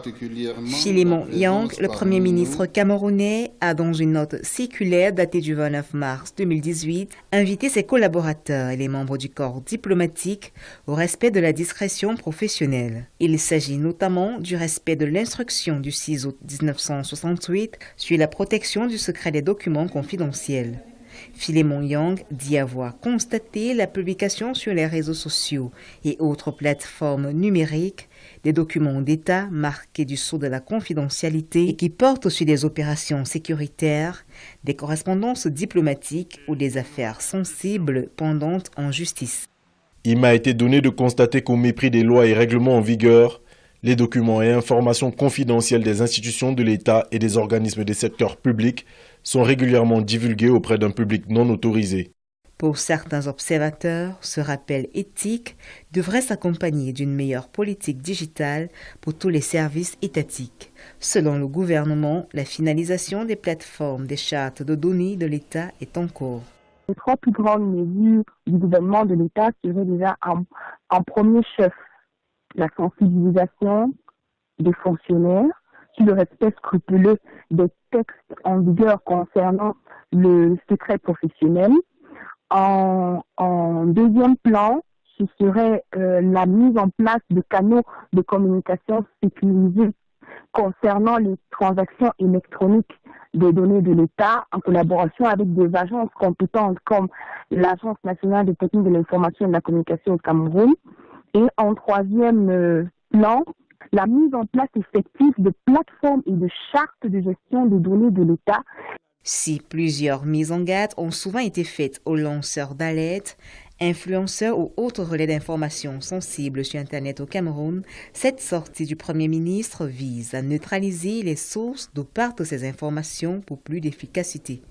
particulièrement Philémon Yang, le Premier ministre camerounais, a dans une note circulaire datée du 29 mars 2018 invité ses collaborateurs et les membres du corps diplomatique au respect de la discrétion professionnelle. Il s'agit notamment du respect de l'instruction du 6 août 1968 sur la protection du secret des documents confidentiels. Philémon Yang dit avoir constaté la publication sur les réseaux sociaux et autres plateformes numériques des documents d'État marqués du sceau de la confidentialité et qui portent sur des opérations sécuritaires, des correspondances diplomatiques ou des affaires sensibles pendantes en justice. Il m'a été donné de constater qu'au mépris des lois et règlements en vigueur, les documents et informations confidentielles des institutions de l'État et des organismes des secteurs publics sont régulièrement divulgués auprès d'un public non autorisé. Pour certains observateurs, ce rappel éthique devrait s'accompagner d'une meilleure politique digitale pour tous les services étatiques. Selon le gouvernement, la finalisation des plateformes des chartes de données de l'État est en cours. Les trois plus grandes mesures du gouvernement de l'État seraient déjà en premier chef la sensibilisation des fonctionnaires sur le respect scrupuleux des textes en vigueur concernant le secret professionnel. En deuxième plan, ce serait la mise en place de canaux de communication sécurisés concernant les transactions électroniques des données de l'État en collaboration avec des agences compétentes comme l'Agence nationale des techniques de l'information et de la communication au Cameroun. Et en troisième plan, la mise en place effective de plateformes et de chartes de gestion des données de l'État. Si plusieurs mises en garde ont souvent été faites aux lanceurs d'alerte, influenceurs ou autres relais d'informations sensibles sur Internet au Cameroun, cette sortie du Premier ministre vise à neutraliser les sources d'où partent ces informations pour plus d'efficacité.